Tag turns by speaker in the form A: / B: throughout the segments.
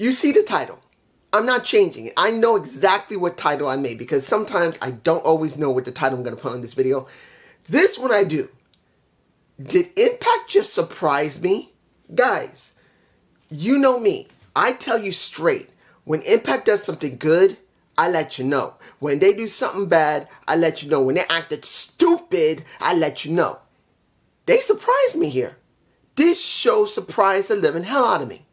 A: You see the title. I'm not changing it. I know exactly what title I made because sometimes I don't always know what the title I'm going to put on this video. This one I do. Did Impact just surprise me? Guys, you know me. I tell you straight. When Impact does something good, I let you know. When they do something bad, I let you know. When they acted stupid, I let you know. They surprised me here. This show surprised the living hell out of me.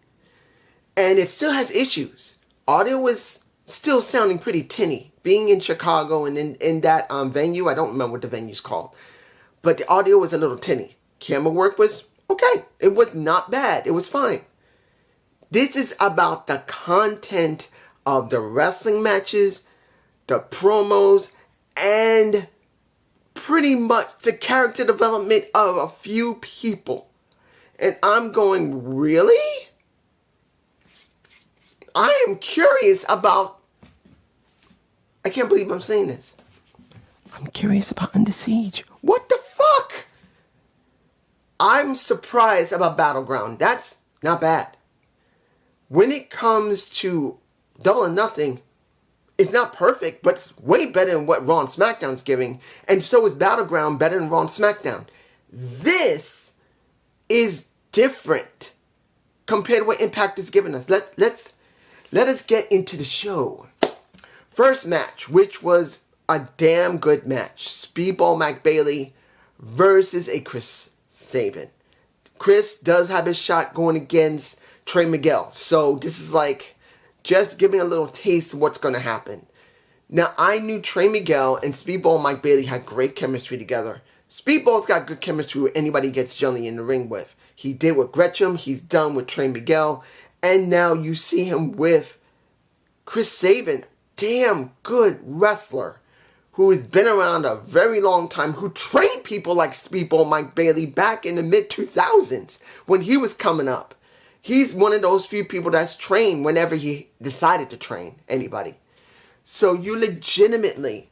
A: And it still has issues. Audio was still sounding pretty tinny. Being in Chicago and in that venue, I don't remember what the venue's called. But the audio was a little tinny. Camera work was okay. It was not bad. It was fine. This is about the content of the wrestling matches, the promos, and pretty much the character development of a few people. And I'm going, really? I am curious about... I can't believe I'm saying this. I'm curious about Under Siege. What the fuck? I'm surprised about Battleground. That's not bad. When it comes to Double or Nothing, it's not perfect, but it's way better than what Raw and SmackDown's giving. And so is Battleground better than Raw and SmackDown. This is different compared to what Impact is giving us. Let us get into the show. First match, which was a damn good match. Speedball Mac Bailey versus a Chris Sabin. Chris does have his shot going against Trey Miguel. So this is like just giving a little taste of what's going to happen. Now, I knew Trey Miguel and Speedball Mike Bailey had great chemistry together. Speedball's got good chemistry with anybody he gets Johnny in the ring with. He did with Gretchen. He's done with Trey Miguel. And now you see him with Chris Sabin. Damn good wrestler who has been around a very long time, who trained people like Speedball Mike Bailey back in the mid-2000s when he was coming up. He's one of those few people that's trained whenever he decided to train anybody. So you legitimately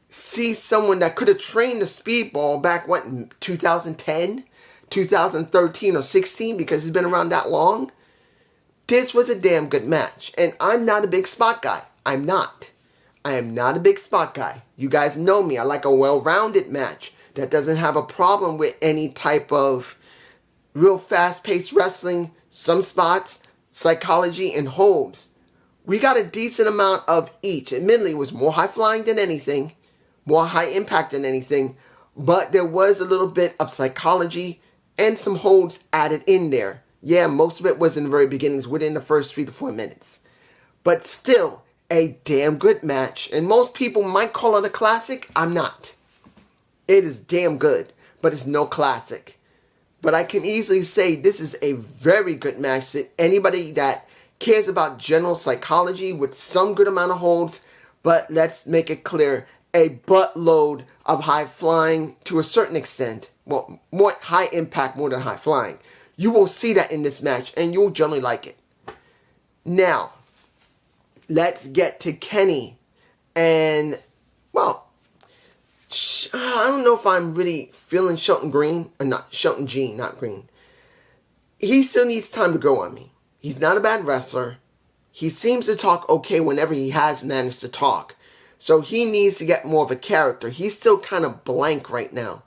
A: see someone that could have trained the Speedball back, what, in 2010, 2013 or 16, because he's been around that long. This was a damn good match. And I'm not a big spot guy. I'm not. I am not a big spot guy. You guys know me. I like a well-rounded match that doesn't have a problem with any type of real fast-paced wrestling, some spots, psychology, and holds. We got a decent amount of each. Admittedly, it was more high-flying than anything, more high-impact than anything, but there was a little bit of psychology and some holds added in there. Yeah, most of it was in the very beginnings, within the first 3 to 4 minutes. But still, a damn good match. And most people might call it a classic. I'm not. It is damn good, but it's no classic. But I can easily say this is a very good match that anybody that cares about general psychology with some good amount of holds, but let's make it clear, a buttload of high flying to a certain extent. Well, more high impact more than high flying. You will see that in this match, and you'll generally like it. Now, let's get to Kenny. And, well, I don't know if I'm really feeling Shelton Green. Or not, Shelton Jean, not Green. He still needs time to grow on me. He's not a bad wrestler. He seems to talk okay whenever he has managed to talk. So he needs to get more of a character. He's still kind of blank right now.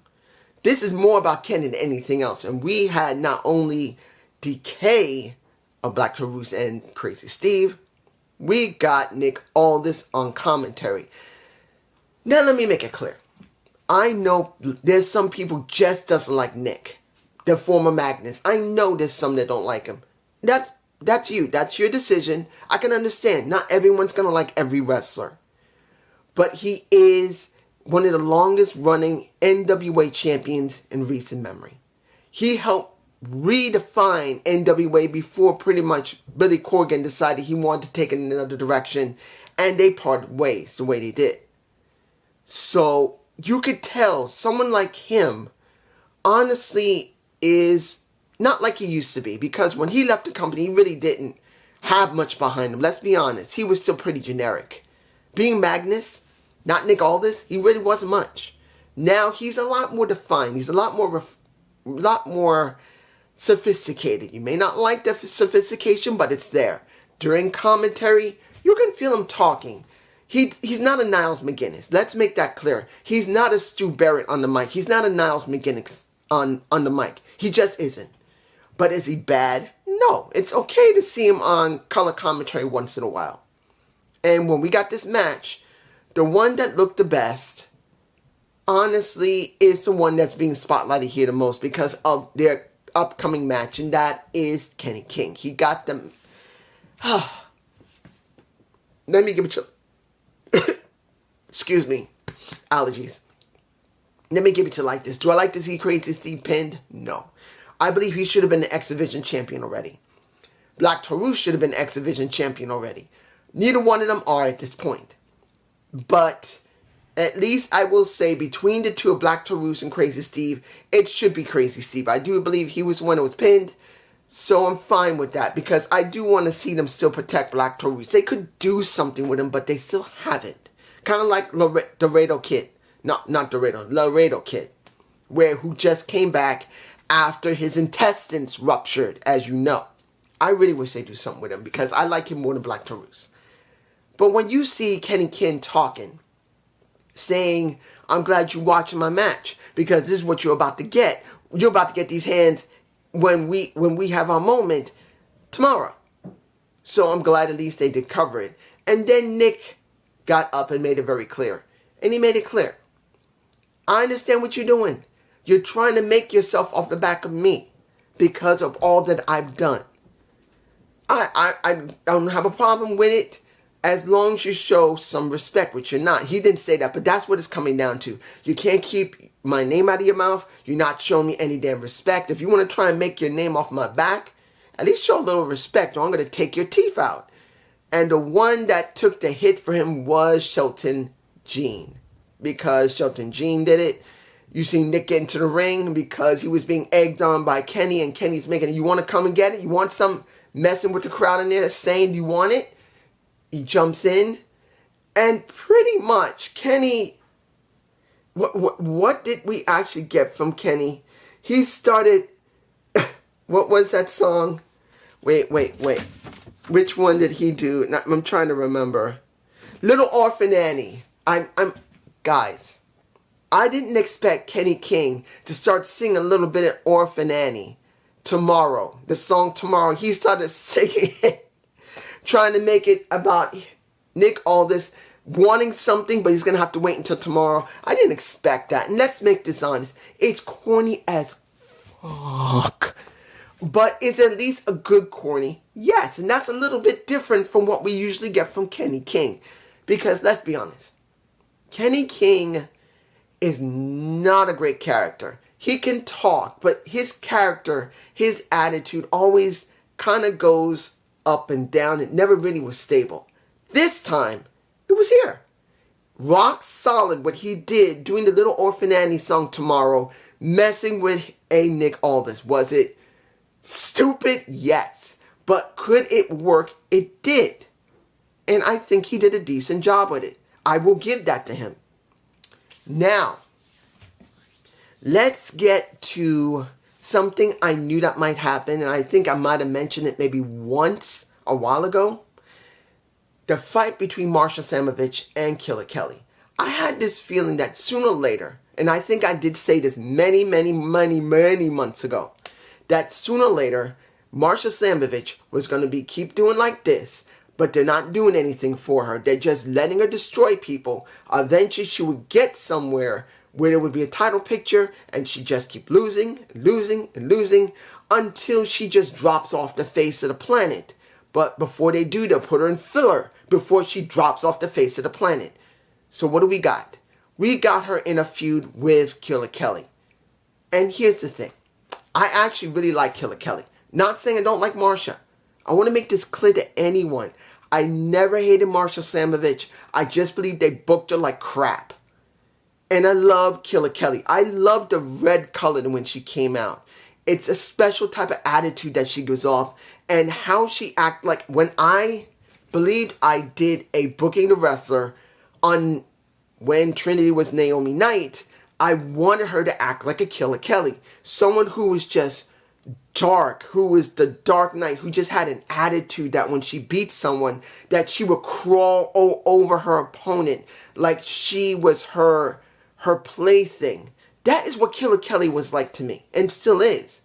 A: This is more about Ken than anything else. And we had not only Decay of Black Taurus and Crazy Steve, we got Nick Aldis on commentary. Now let me make it clear. I know there's some people just doesn't like Nick, the former Magnus. I know there's some that don't like him. That's you. That's your decision. I can understand. Not everyone's going to like every wrestler. But he is one of the longest running NWA champions in recent memory. He helped redefine NWA before pretty much Billy Corgan decided he wanted to take it in another direction, and they parted ways the way they did. So you could tell someone like him honestly is not like he used to be, because when he left the company, he really didn't have much behind him. Let's be honest. He was still pretty generic. Being Magnus, not Nick Aldis, he really wasn't much. Now he's a lot more defined. He's a lot more sophisticated. You may not like the sophistication, but it's there. during commentary, you can feel him talking. He's not a Niles McGuinness. Let's make that clear. He's not a Stu Barrett on the mic. He's not a Niles McGuinness on the mic. He just isn't. But is he bad? No. It's okay to see him on color commentary once in a while. And when we got this match, the one that looked the best, honestly, is the one that's being spotlighted here the most because of their upcoming match, and that is Kenny King. He got them. Let me give it to. Excuse me, allergies. Let me give it to you like this. Do I like to see Crazy Steve pinned? No. I believe he should have been the X Division champion already. Black Taurus should have been X Division champion already. Neither one of them are at this point. But at least I will say between the two of Black Taurus and Crazy Steve, it should be Crazy Steve. I do believe he was the one that was pinned. So I'm fine with that because I do want to see them still protect Black Taurus. They could do something with him, but they still haven't. Kind of like Laredo Kid. Not Laredo Kid. Who just came back after his intestines ruptured, as you know. I really wish they do something with him because I like him more than Black Taurus. But when you see Kenny King talking, saying, I'm glad you're watching my match because this is what you're about to get. You're about to get these hands when we have our moment tomorrow. So I'm glad at least they did cover it. And then Nick got up and made it very clear. And he made it clear. I understand what you're doing. You're trying to make yourself off the back of me because of all that I've done. I don't have a problem with it as long as you show some respect, which you're not. He didn't say that, but that's what it's coming down to. You can't keep my name out of your mouth. You're not showing me any damn respect. If you want to try and make your name off my back, at least show a little respect or I'm going to take your teeth out. And the one that took the hit for him was Shelton Jean. Because Shelton Jean did it. You see Nick get into the ring because he was being egged on by Kenny, and Kenny's making it. You want to come and get it? You want some messing with the crowd in there saying you want it? He jumps in, and pretty much Kenny, what did we actually get from Kenny? He started, what was that song? Wait. Which one did he do? I'm trying to remember. Little Orphan Annie. Guys, I didn't expect Kenny King to start singing a little bit of Orphan Annie tomorrow. The song Tomorrow. He started singing it, trying to make it about Nick Aldis wanting something, but he's going to have to wait until tomorrow. I didn't expect that. And let's make this honest. It's corny as fuck. But it's at least a good corny. Yes, and that's a little bit different from what we usually get from Kenny King. Because let's be honest. Kenny King is not a great character. He can talk, but his character, his attitude always kind of goes up and down. It never really was stable. This time, it was here. Rock solid what he did doing the Little Orphan Annie song Tomorrow, messing with a Nick Aldis. Was it stupid? Yes. But could it work? It did. And I think he did a decent job with it. I will give that to him. Now, let's get to something I knew that might happen, and I think I might have mentioned it maybe once a while ago. The fight between Marsha Samovich and Killer Kelly. I had this feeling that sooner or later, and I think I did say this many months ago, that sooner or later, Marsha Samovich was going to keep doing like this, but they're not doing anything for her. They're just letting her destroy people. Eventually, she would get somewhere where there would be a title picture, and she just keep losing until she just drops off the face of the planet. But before they do, they'll put her in filler before she drops off the face of the planet. So what do we got? We got her in a feud with Killer Kelly. And here's the thing. I actually really like Killer Kelly. Not saying I don't like Marsha. I want to make this clear to anyone. I never hated Marsha Samovich. I just believe they booked her like crap. And I love Killer Kelly. I love the red color when she came out. It's a special type of attitude that she gives off. And how she act like when I believed I did a Booking the Wrestler on when Trinity was Naomi Knight, I wanted her to act like a Killer Kelly. Someone who was just Dark, who is the Dark Knight, who just had an attitude that when she beats someone, that she would crawl over her opponent like she was her plaything. That is what Killer Kelly was like to me, and still is.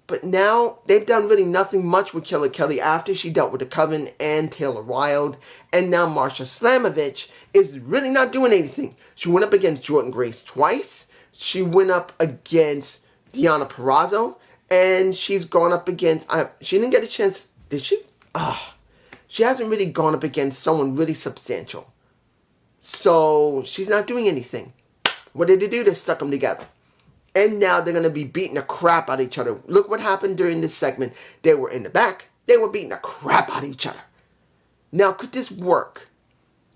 A: But now, they've done really nothing much with Killer Kelly after she dealt with the Coven and Taylor Wilde. And now Marsha Slamovich is really not doing anything. She went up against Jordan Grace twice. She went up against Deonna Purrazzo. And she's gone up against... she didn't get a chance... Did she? She hasn't really gone up against someone really substantial. So, she's not doing anything. What did they do? They stuck them together. And now they're going to be beating the crap out of each other. Look what happened during this segment. They were in the back. They were beating the crap out of each other. Now, could this work?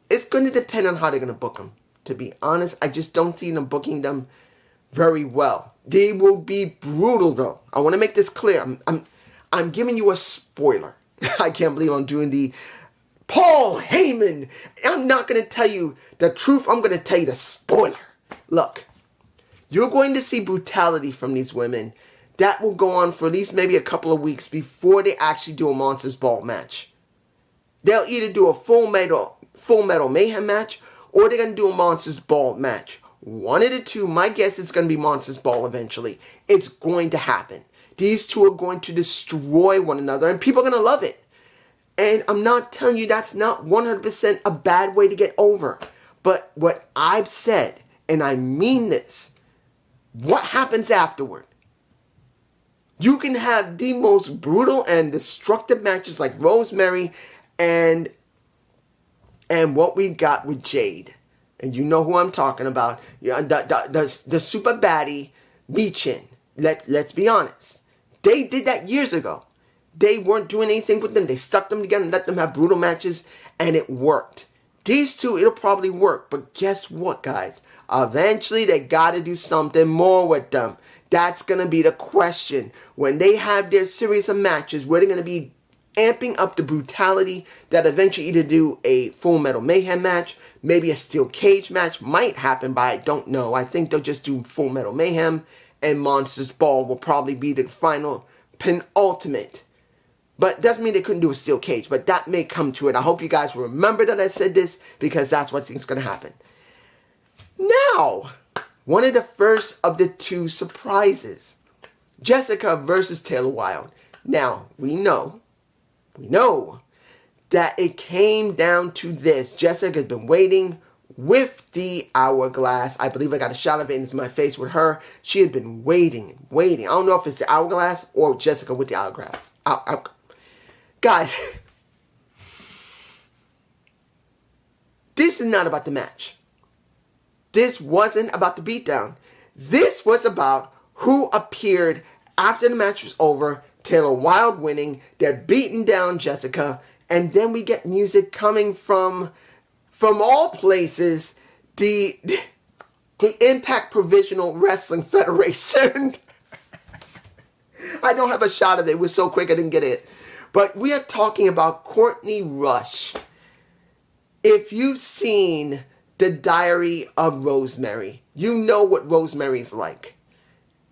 A: It's going to depend on how they're going to book them. To be honest, I just don't see them booking them very well. They will be brutal, though. I want to make this clear. I'm giving you a spoiler. I can't believe I'm doing the Paul Heyman. I'm not going to tell you the truth. I'm going to tell you the spoiler. Look. You're going to see brutality from these women. That will go on for at least maybe a couple of weeks before they actually do a Monsters Ball match. They'll either do a Full Metal Mayhem match, or they're going to do a Monsters Ball match. One of the two. My guess is going to be Monsters Ball eventually. It's going to happen. These two are going to destroy one another, and people are going to love it. And I'm not telling you that's not 100% a bad way to get over. But what I've said, and I mean this, what happens afterward? You can have the most brutal and destructive matches like Rosemary and what we got with Jade. And you know who I'm talking about. The super baddie, Michin. Let's be honest. They did that years ago. They weren't doing anything with them. They stuck them together and let them have brutal matches, and it worked. These two, it'll probably work. But guess what, guys? Eventually, they got to do something more with them. That's going to be the question. When they have their series of matches, where they're going to be amping up the brutality, that eventually either do a Full Metal Mayhem match, maybe a Steel Cage match might happen, but I don't know. I think they'll just do Full Metal Mayhem, and Monsters Ball will probably be the final penultimate. But doesn't mean they couldn't do a Steel Cage, but that may come to it. I hope you guys remember that I said this, because that's what I think is going to happen. Now, one of the first of the two surprises. Jessica versus Taylor Wilde. Now, we know that it came down to this. Jessica's been waiting with the hourglass. I believe I got a shot of it in my face with her. She had been waiting. I don't know if it's the hourglass or Jessica with the hourglass. Guys, this is not about the match. This wasn't about the beatdown. This was about who appeared after the match was over. Taylor Wilde winning. They're beating down Jessica. And then we get music coming from all places, the Impact Provisional Wrestling Federation. I don't have a shot of it. It was so quick I didn't get it. But we are talking about Courtney Rush. If you've seen The Diary of Rosemary, you know what Rosemary's like.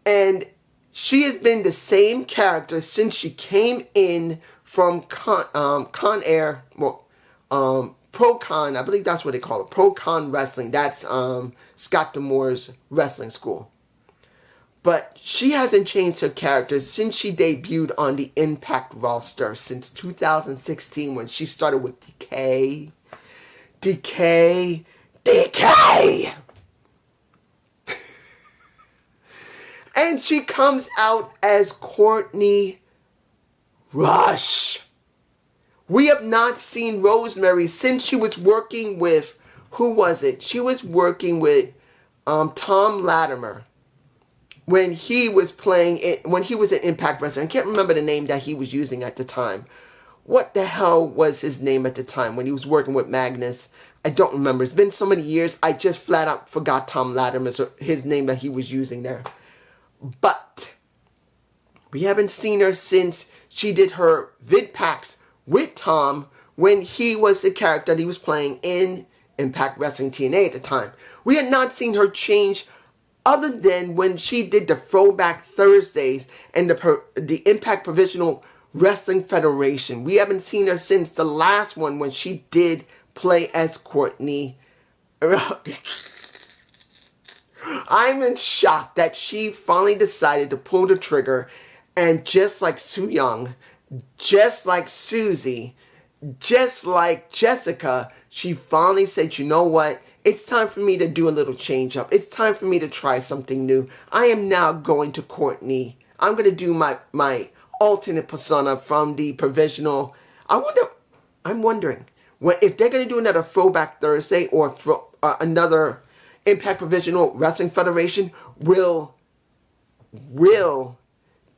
A: And she has been the same character since she came in from Con Air, Pro Con, I believe that's what they call it, Pro Con Wrestling. That's Scott D'Amore's wrestling school. But she hasn't changed her character since she debuted on the Impact roster since 2016 when she started with Decay. And she comes out as Courtney Rush. We have not seen Rosemary since she was working with, who was it? She was working with Tom Latimer when he was playing it, when he was in Impact Wrestling. I can't remember the name that he was using at the time. What the hell was his name at the time when he was working with Magnus? I don't remember. It's been so many years, I just flat out forgot Tom Latimer's, his name that he was using there. But we haven't seen her since she did her vid packs with Tom when he was the character that he was playing in Impact Wrestling TNA at the time. We had not seen her change Other than when she did the Throwback Thursdays and the Impact Provisional Wrestling Federation. We haven't seen her since the last one when she did play as Courtney. I'm in shock that she finally decided to pull the trigger, and just like Su Yung, just like Susie, just like Jessica, she finally said, you know what? It's time for me to do a little change up. It's time for me to try something new. I am now going to Courtney. I'm going to do my alternate persona from the provisional. I'm wondering if they're going to do another Throwback Thursday or another Impact Provisional Wrestling Federation, will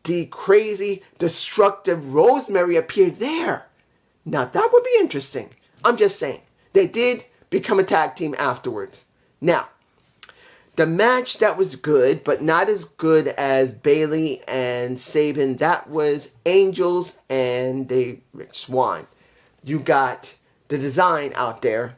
A: the crazy, destructive Rosemary appear there? Now that would be interesting. I'm just saying. They did become a tag team afterwards. Now, the match that was good, but not as good as Bayley and Sabin, that was Angels and the Rich Swann. You got the design out there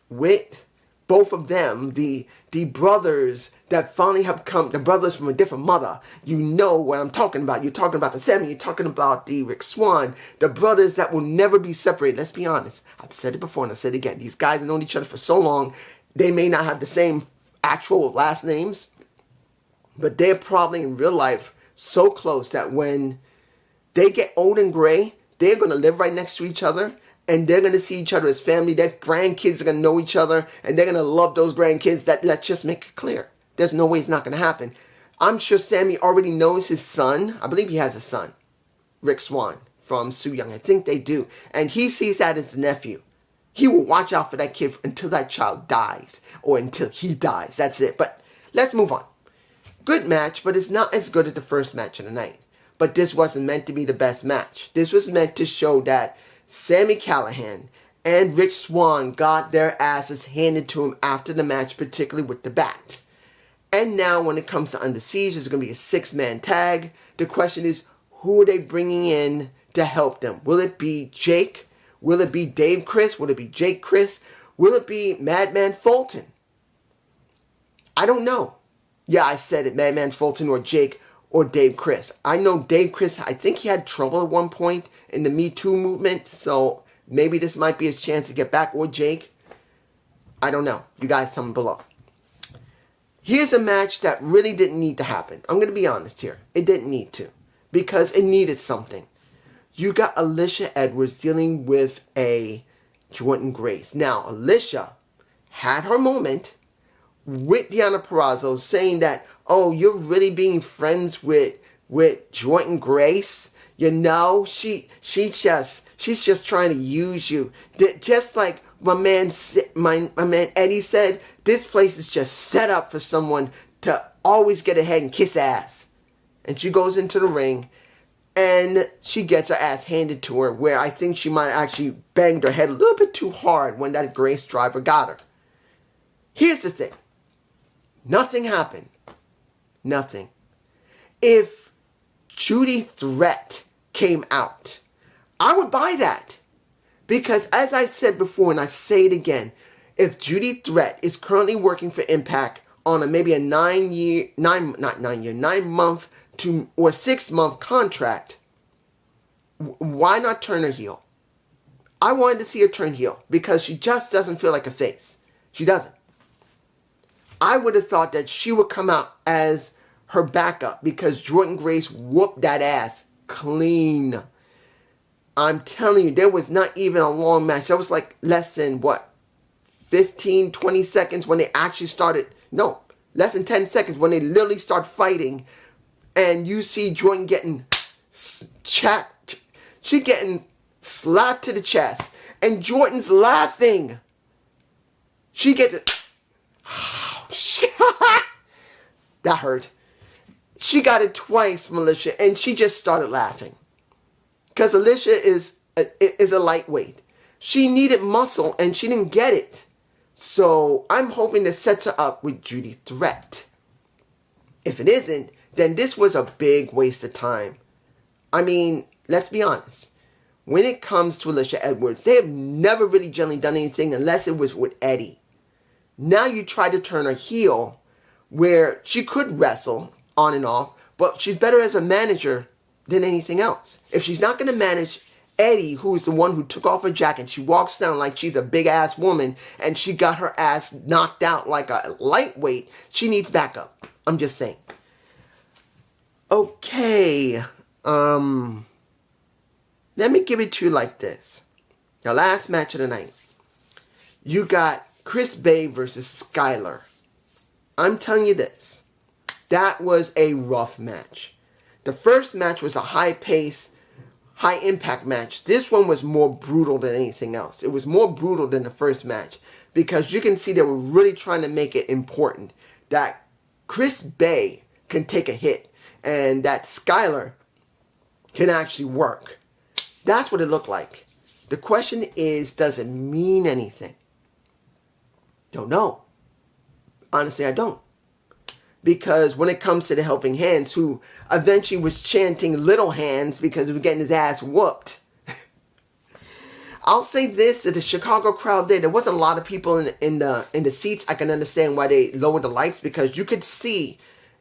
A: with both of them, the brothers that finally have come, the brothers from a different mother. You know what I'm talking about. You're talking about the Sammy, you're talking about the Rick Swann, the brothers that will never be separated. Let's be honest. I've said it before and I said it again. These guys have known each other for so long, they may not have the same actual last names, but they're probably in real life so close that when they get old and gray, they're going to live right next to each other. And they're going to see each other as family. Their grandkids are going to know each other. And they're going to love those grandkids. Let's just make it clear. There's no way it's not going to happen. I'm sure Sammy already knows his son. I believe he has a son. Rick Swann from Su Yung. I think they do. And he sees that as a nephew. He will watch out for that kid until that child dies. Or until he dies. That's it. But let's move on. Good match, but it's not as good as the first match of the night. But this wasn't meant to be the best match. This was meant to show that Sami Callihan and Rich Swann got their asses handed to him after the match, particularly with the bat. And now when it comes to Under Siege, there's going to be a 6-man tag. The question is, who are they bringing in to help them? Will it be Jake? Will it be Dave Chris? Will it be Jake Chris? Will it be Madman Fulton? I don't know. Yeah, I said it, Madman Fulton or Jake or Dave Chris. I know Dave Chris, I think he had trouble at one point in the Me Too movement, so maybe this might be his chance to get back, or Jake. I don't know. You guys tell me below. Here's a match that really didn't need to happen. I'm going to be honest here. It didn't need to, because it needed something. You got Alicia Edwards dealing with a Jordynne Grace. Now, Alicia had her moment with Deonna Purrazzo saying that, oh, you're really being friends with Jordynne Grace? You know, she's just trying to use you. Just like my man Eddie said, this place is just set up for someone to always get ahead and kiss ass. And she goes into the ring, and she gets her ass handed to her, where I think she might actually banged her head a little bit too hard when that Grace driver got her. Here's the thing. Nothing happened. Nothing. If Judy Threat came out, I would buy that. Because as I said before, and I say it again, if Judy Threat is currently working for Impact on maybe a 9 month or 6 month contract, why not turn her heel? I wanted to see her turn heel because she just doesn't feel like a face. She doesn't. I would have thought that she would come out as her backup because Jordynne Grace whooped that ass clean. I'm telling you, there was not even a long match. That was like less than, 15, 20 seconds when they actually started. No, less than 10 seconds when they literally start fighting. And you see Jordynne getting she getting slapped to the chest. And Jordynne's laughing. She gets it. Oh, shit. That hurt. She got it twice from Alicia, and she just started laughing. Because Alicia is a lightweight. She needed muscle, and she didn't get it. So I'm hoping this sets her up with Judy Threat. If it isn't, then this was a big waste of time. I mean, let's be honest. When it comes to Alicia Edwards, they have never really generally done anything unless it was with Eddie. Now you try to turn her heel where she could wrestle on and off, but she's better as a manager than anything else. If she's not going to manage Eddie, who is the one who took off her jacket, she walks down like she's a big ass woman and she got her ass knocked out like a lightweight, she needs backup. I'm just saying. Okay. Let me give it to you like this. The last match of the night. You got Chris Bay versus Skylar. I'm telling you this. That was a rough match. The first match was a high-pace, high-impact match. This one was more brutal than anything else. It was more brutal than the first match because you can see they were really trying to make it important that Chris Bay can take a hit and that Skylar can actually work. That's what it looked like. The question is, does it mean anything? Don't know. Honestly, I don't. Because when it comes to the Helping Hands, who eventually was chanting Little Hands because he was getting his ass whooped. I'll say this, that the Chicago crowd there wasn't a lot of people in the seats. I can understand why they lowered the lights, because you could see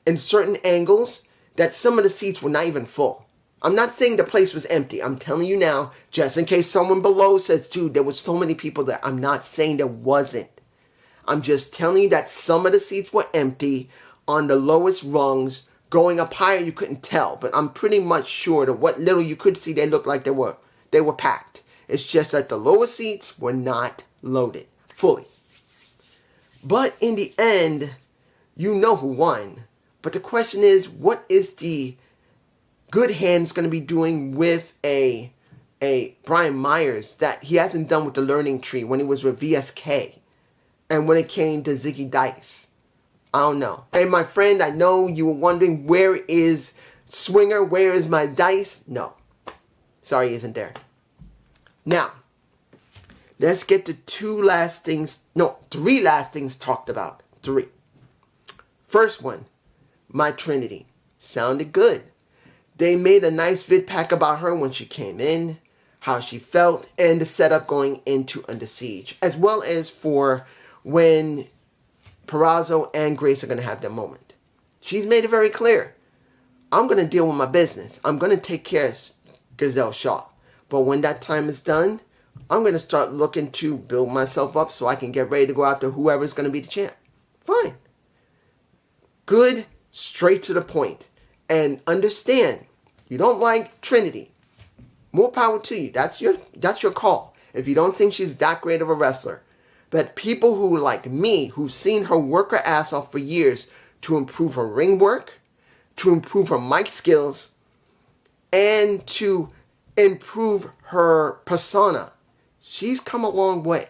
A: in certain angles that some of the seats were not even full. I'm not saying the place was empty. I'm telling you now, just in case someone below says, dude, there was so many people there. I'm not saying there wasn't. I'm just telling you that some of the seats were empty on the lowest rungs. Going up higher, you couldn't tell. But I'm pretty much sure that what little you could see, they looked like they were packed. It's just that the lower seats were not loaded fully. But in the end, you know who won. But the question is, what is the Good Hands going to be doing with a Brian Myers that he hasn't done with the Learning Tree when he was with VSK and when it came to Ziggy Dice? I don't know. And my friend, I know you were wondering, where is Swinger? Where is my dice? No. Sorry, he isn't there. Now, let's get to three last things talked about. 3. First one, my Trinity. Sounded good. They made a nice vid pack about her when she came in, how she felt, and the setup going into Under Siege, as well as for when Purrazzo and Grace are going to have their moment. She's made it very clear. I'm going to deal with my business. I'm going to take care of Gazelle Shaw. But when that time is done, I'm going to start looking to build myself up so I can get ready to go after whoever's going to be the champ. Fine. Good, straight to the point. And understand, you don't like Trinity. More power to you. That's your call. If you don't think she's that great of a wrestler. But people who, like me, who've seen her work her ass off for years to improve her ring work, to improve her mic skills, and to improve her persona, she's come a long way.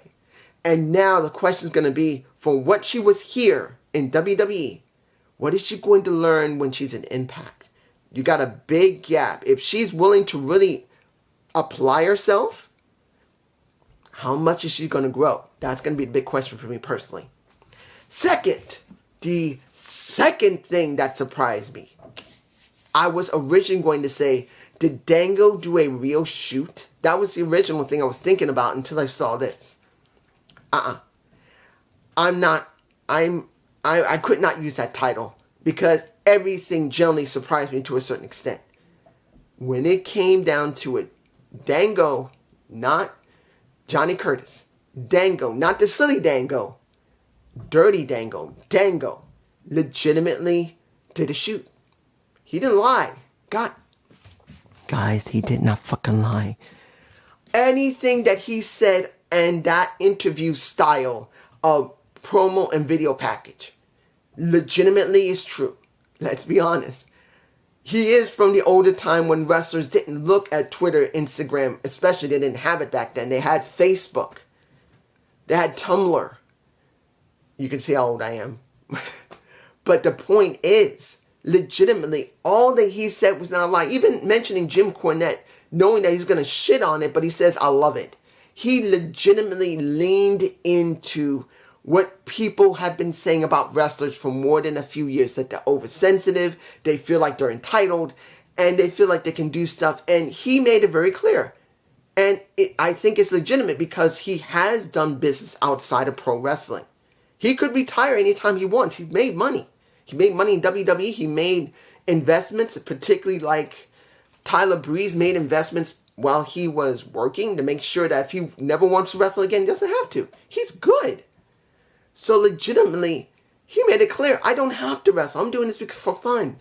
A: And now the question is going to be, from what she was here in WWE, what is she going to learn when she's in Impact? You got a big gap. If she's willing to really apply herself, how much is she going to grow? That's going to be the big question for me personally. Second, the second thing that surprised me. I was originally going to say, did Dango do a real shoot? That was the original thing I was thinking about until I saw this. I could not use that title because everything generally surprised me to a certain extent. When it came down to it, Dango, not Johnny Curtis. Dango, not the silly Dango. Dirty Dango. Dango legitimately did a shoot. He didn't lie. Guys, he did not fucking lie. Anything that he said and that interview style of promo and video package legitimately is true. Let's be honest. He is from the older time when wrestlers didn't look at Twitter, Instagram, especially they didn't have it back then. They had Facebook. They had Tumblr. You can see how old I am. But the point is, legitimately, all that he said was not a lie. Even mentioning Jim Cornette, knowing that he's going to shit on it, but he says, I love it. He legitimately leaned into what people have been saying about wrestlers for more than a few years, that they're oversensitive, they feel like they're entitled, and they feel like they can do stuff. And he made it very clear. And I think it's legitimate because he has done business outside of pro wrestling. He could retire anytime he wants. He's made money. He made money in WWE. He made investments, particularly like Tyler Breeze made investments while he was working to make sure that if he never wants to wrestle again, he doesn't have to. He's good. So legitimately, he made it clear, I don't have to wrestle. I'm doing this for fun.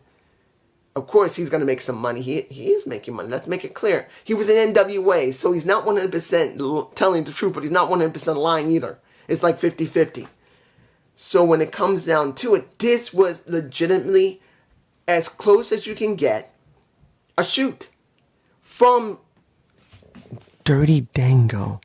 A: Of course, he's going to make some money. He is making money. Let's make it clear. He was in NWA, so he's not 100% telling the truth, but he's not 100% lying either. It's like 50-50. So when it comes down to it, this was legitimately as close as you can get a shoot from Dirty Dango.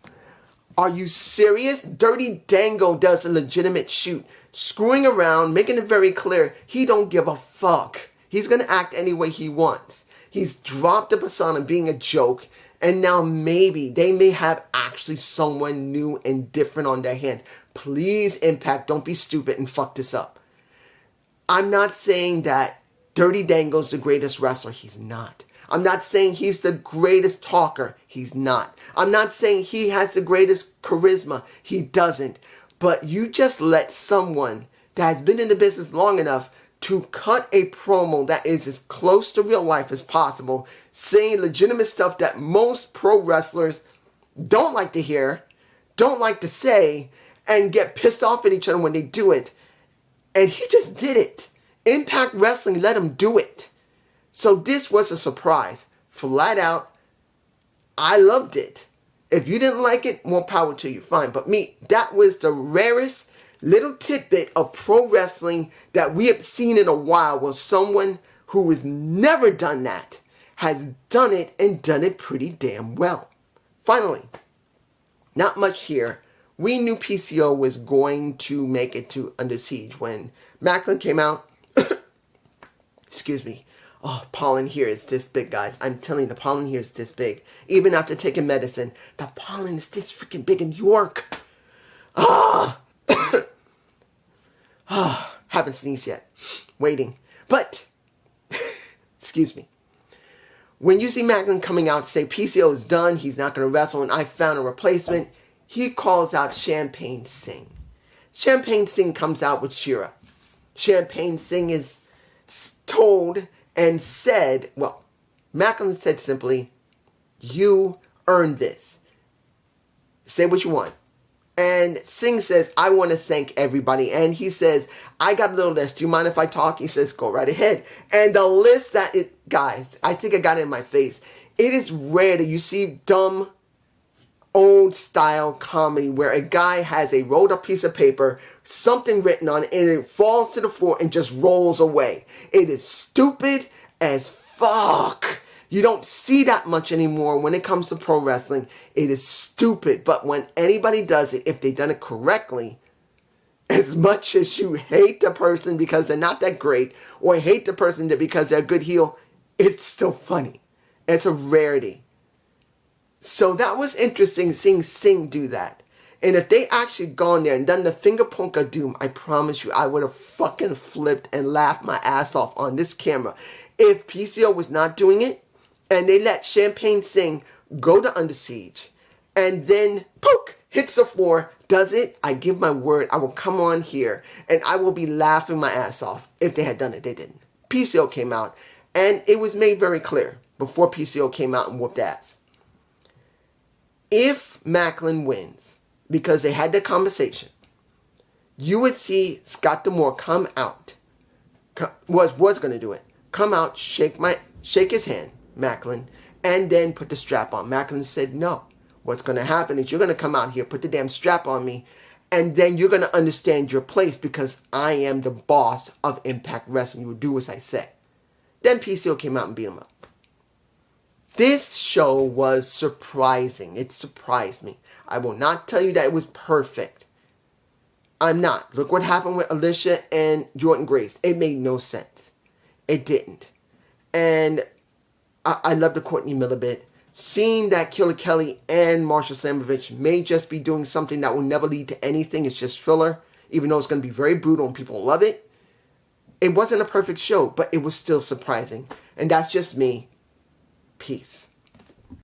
A: Are you serious? Dirty Dango does a legitimate shoot, screwing around, making it very clear he don't give a fuck. He's going to act any way he wants. He's dropped the persona being a joke, and now maybe they may have actually someone new and different on their hands. Please, Impact, don't be stupid and fuck this up. I'm not saying that Dirty Dango's the greatest wrestler. He's not. I'm not saying he's the greatest talker. He's not. I'm not saying he has the greatest charisma. He doesn't. But you just let someone that has been in the business long enough to cut a promo that is as close to real life as possible, saying legitimate stuff that most pro wrestlers don't like to hear, don't like to say, and get pissed off at each other when they do it. And he just did it. Impact Wrestling let him do it. So this was a surprise. Flat out, I loved it. If you didn't like it, more power to you. Fine. But me, that was the rarest little tidbit of pro wrestling that we have seen in a while, where someone who has never done that has done it and done it pretty damn well. Finally, not much here. We knew PCO was going to make it to Under Siege when Macklin came out. Excuse me. Oh, pollen here is this big, guys. I'm telling you, the pollen here is this big. Even after taking medicine, the pollen is this freaking big in New York. Haven't sneezed yet. Waiting. But, excuse me. When you see Macklin coming out say PCO is done, he's not going to wrestle, and I found a replacement, he calls out Champagne Singh. Champagne Singh comes out with Shira. Champagne Singh is told and said, well, Macklin said simply, you earned this. Say what you want. And Singh says, I want to thank everybody. And he says, I got a little list. Do you mind if I talk? He says, go right ahead. And the list that it, guys, I think I got it in my face. It is rare that you see dumb, old style comedy where a guy has a rolled up piece of paper, something written on it, and it falls to the floor and just rolls away. It is stupid as fuck. You don't see that much anymore when it comes to pro wrestling. It is stupid. But when anybody does it, if they've done it correctly, as much as you hate the person because they're not that great, or hate the person because they're a good heel, it's still funny. It's a rarity. So that was interesting seeing Singh do that. And if they actually gone there and done the finger poke of doom, I promise you, I would have fucking flipped and laughed my ass off on this camera. If PCO was not doing it, and they let Champagne Singh go to Under Siege, and then, poke, hits the floor, does it, I give my word, I will come on here, and I will be laughing my ass off. If they had done it, they didn't. PCO came out, and it was made very clear, before PCO came out and whooped ass. If Macklin wins, because they had that conversation, you would see Scott D'Amore come out, was going to do it, come out, shake his hand, Macklin, and then put the strap on. Macklin said, no. What's going to happen is you're going to come out here, put the damn strap on me, and then you're going to understand your place because I am the boss of Impact Wrestling. You will do as I say. Then PCO came out and beat him up. This show was surprising. It surprised me. I will not tell you that it was perfect. I'm not. Look what happened with Alicia and Jordan Grace. It made no sense. It didn't. And I love the Courtney Miller bit. Seeing that Killer Kelly and Marsha Slamovich may just be doing something that will never lead to anything. It's just filler. Even though it's going to be very brutal and people love it. It wasn't a perfect show, but it was still surprising. And that's just me. Peace.